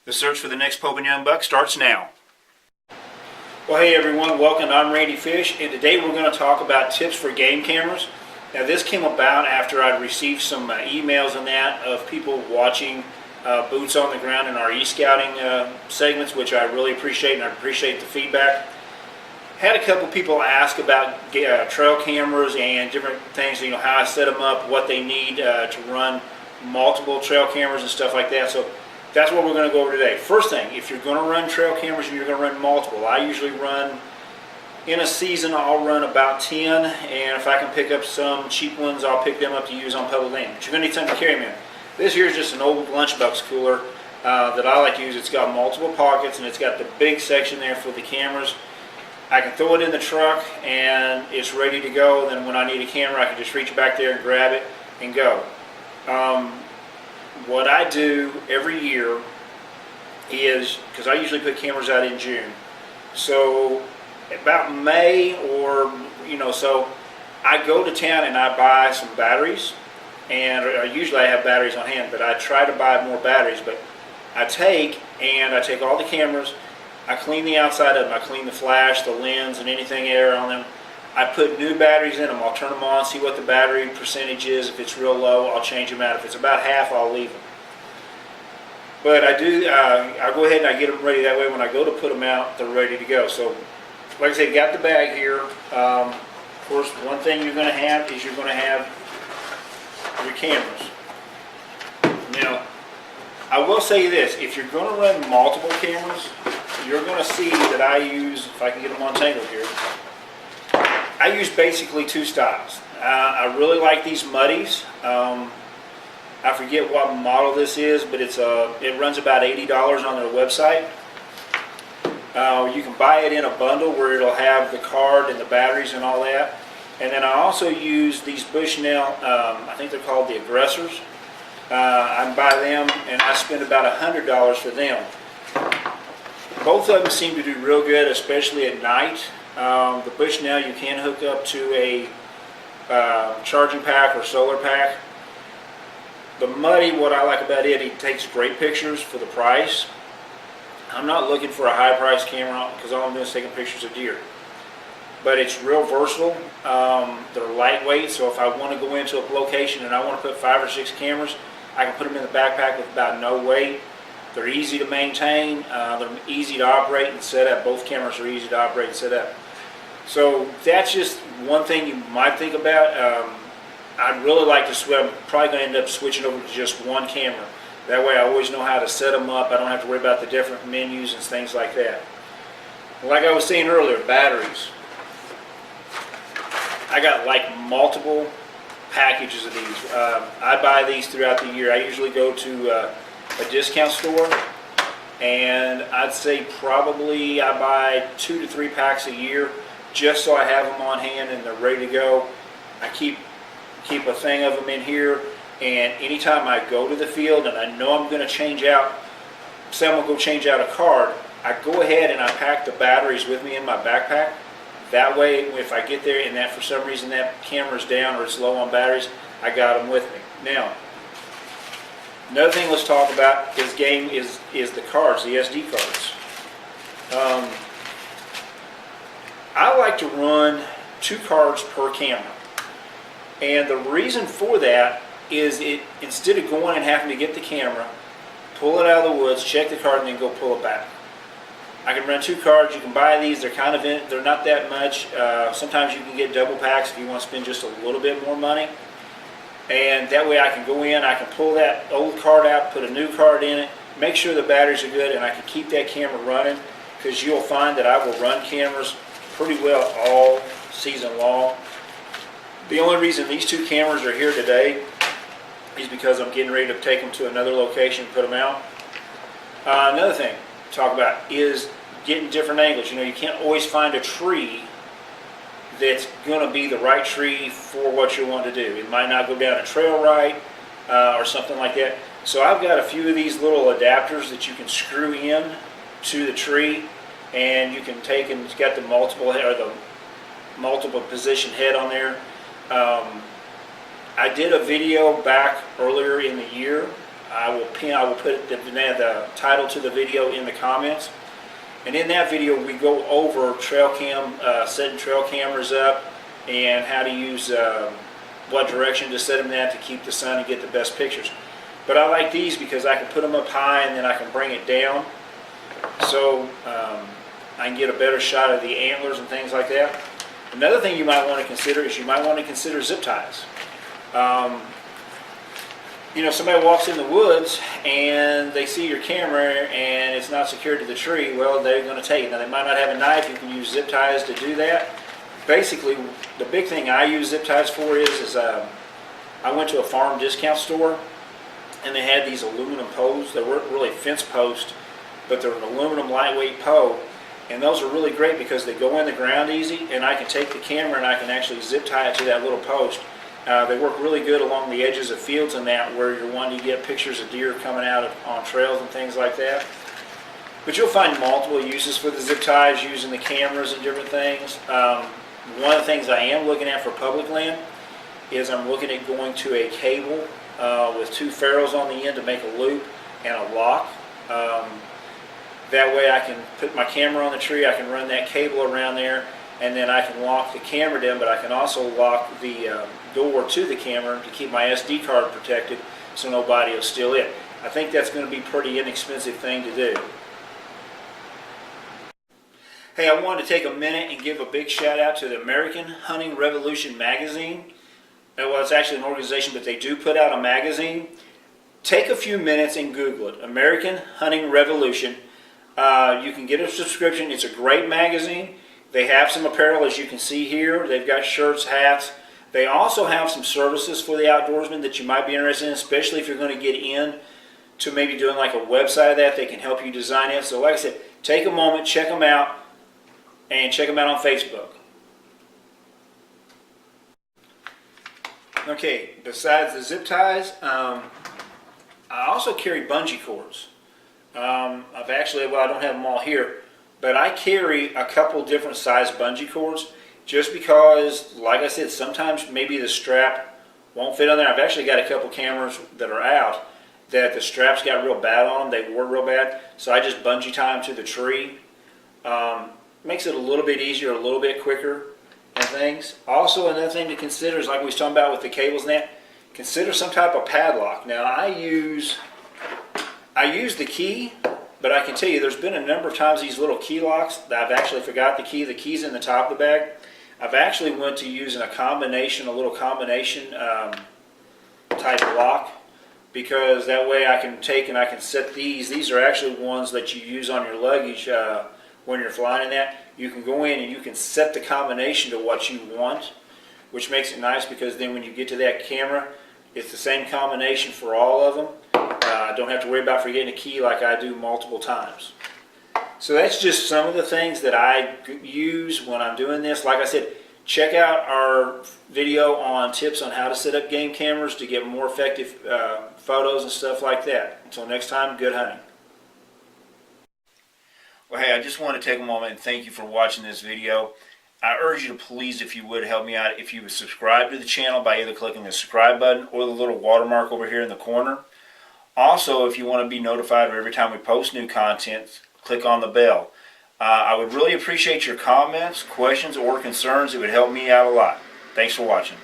The search for the next Pope and Young buck starts now. Well, hey everyone, welcome. I'm Randy Fish, and today we're going to talk about tips for game cameras. Now, this came about after I received some emails on that of people watching boots on the ground in our e-scouting segments, which I really appreciate, and I appreciate the feedback. Had a couple people ask about trail cameras and different things, how I set them up, what they need to run multiple trail cameras and stuff like that. So that's what we're going to go over today. First thing, if you're going to run trail cameras and you're going to run multiple, I usually run, in a season, I'll run about 10, and if I can pick up some cheap ones, I'll pick them up to use on public land. But you're going to need something to carry them in. This here is just an old lunchbox cooler that I like to use. It's got multiple pockets, and it's got the big section there for the cameras. I can throw it in the truck, and it's ready to go. Then when I need a camera, I can just reach back there and grab it and go. What I do every year is, because I usually put cameras out in June, so about May or, so I go to town and I buy some batteries, and usually I have batteries on hand, but I try to buy more batteries. But I take all the cameras, I clean the outside of them, I clean the flash, the lens, and anything there on them. I put new batteries in them. I'll turn them on, see what the battery percentage is. If it's real low, I'll change them out. If it's about half, I'll leave them. But I go ahead and I get them ready. That way when I go to put them out, they're ready to go. So, like I said, got the bag here. Of course, one thing you're going to have is you're going to have your cameras. Now, I will say this. If you're going to run multiple cameras, you're going to see that I use, if I can get them untangled here, I use basically two styles. I really like these Muddies. I forget what model this is, but it runs about $80 on their website. You can buy it in a bundle where it'll have the card and the batteries and all that. And then I also use these Bushnell, I think they're called the Aggressors. I buy them and I spend about $100 for them. Both of them seem to do real good, especially at night. The Bushnell you can hook up to a charging pack or solar pack. The Muddy, what I like about it takes great pictures for the price. I'm not looking for a high price camera because all I'm doing is taking pictures of deer. But it's real versatile. They're lightweight, so if I want to go into a location and I want to put 5 or 6 cameras, I can put them in the backpack with about no weight. They're easy to maintain, they're easy to operate and set up. Both cameras are easy to operate and set up. So that's just one thing you might think about. I'd really like to switch. I'm probably going to end up switching over to just one camera. That way I always know how to set them up. I don't have to worry about the different menus and things like that. Like I was saying earlier, batteries. I got like multiple packages of these. I buy these throughout the year. I usually go to a discount store, and I'd say probably I buy 2 to 3 packs a year just so I have them on hand and they're ready to go. I keep a thing of them in here, and anytime I go to the field and I know I'm going to change out, say I'm going to go change out a card, I go ahead and I pack the batteries with me in my backpack. That way if I get there and that for some reason that camera's down or it's low on batteries, I got them with me. Now, another thing let's talk about is the cards, the SD cards. I like to run 2 cards per camera. And the reason for that is instead of going and having to get the camera, pull it out of the woods, check the card, and then go pull it back. I can run 2 cards. You can buy these. They're not that much. Sometimes you can get double packs if you want to spend just a little bit more money. And that way I can go in, I can pull that old card out, put a new card in it, make sure the batteries are good, and I can keep that camera running, because you'll find that I will run cameras pretty well all season long. The only reason these 2 cameras are here today is because I'm getting ready to take them to another location and put them out. Another thing to talk about is getting different angles. You can't always find a tree that's going to be the right tree for what you want to do. It might not go down a trail right or something like that. So I've got a few of these little adapters that you can screw in to the tree, and you can take, and it's got the multiple position head on there. I did a video back earlier in the year I will put the title to the video in the comments. And in that video, we go over setting trail cameras up and how to use what direction to set them at to keep the sun and get the best pictures. But I like these because I can put them up high and then I can bring it down, so I can get a better shot of the antlers and things like that. Another thing you might want to consider is you might want to consider zip ties. You know, somebody walks in the woods and they see your camera and it's not secured to the tree, well, they're going to take it. Now, they might not have a knife. You can use zip ties to do that. Basically, the big thing I use zip ties for is I went to a farm discount store and they had these aluminum poles. They weren't really fence posts, but they're an aluminum lightweight pole. And those are really great because they go in the ground easy, and I can take the camera and I can actually zip tie it to that little post. They work really good along the edges of fields and that, where you're wanting to get pictures of deer coming out on trails and things like that. But you'll find multiple uses for the zip ties using the cameras and different things. One of the things I am looking at for public land is I'm looking at going to a cable with 2 ferrules on the end to make a loop and a lock. That way I can put my camera on the tree, I can run that cable around there, and then I can lock the camera down, but I can also lock the door to the camera to keep my SD card protected so nobody will steal it. I think that's going to be a pretty inexpensive thing to do. Hey, I wanted to take a minute and give a big shout out to the American Hunting Revolution magazine. Well, it's actually an organization, but they do put out a magazine. Take a few minutes and Google it, American Hunting Revolution. You can get a subscription. It's a great magazine. They have some apparel, as you can see here. They've got shirts, hats. They also have some services for the outdoorsman that you might be interested in, especially if you're going to get in to maybe doing like a website of that. They can help you design it. So like I said, take a moment, check them out, and check them out on Facebook. Okay, besides the zip ties, I also carry bungee cords. I've actually, well, I don't have them all here, but I carry a couple different size bungee cords just because, like I said, sometimes maybe the strap won't fit on there. I've actually got a couple cameras that are out that the straps got real bad on them. They wore real bad, so I just bungee tie them to the tree. Makes it a little bit easier, a little bit quicker and things. Also, another thing to consider is, like we was talking about with the cables and that, consider some type of padlock. Now, I use the key, but I can tell you there's been a number of times these little key locks that I've actually forgot the key. The key's in the top of the bag. I've actually went to using a little combination type lock, because that way I can take and I can set these. These are actually ones that you use on your luggage when you're flying in that. You can go in and you can set the combination to what you want, which makes it nice because then when you get to that camera, it's the same combination for all of them. I don't have to worry about forgetting a key like I do multiple times. So that's just some of the things that I use when I'm doing this. Like I said, check out our video on tips on how to set up game cameras to get more effective photos and stuff like that. Until next time, good hunting. Well, hey, I just want to take a moment and thank you for watching this video. I urge you to please, if you would, help me out if you would subscribe to the channel by either clicking the subscribe button or the little watermark over here in the corner. Also, if you want to be notified of every time we post new content, click on the bell. I would really appreciate your comments, questions, or concerns. It would help me out a lot. Thanks for watching.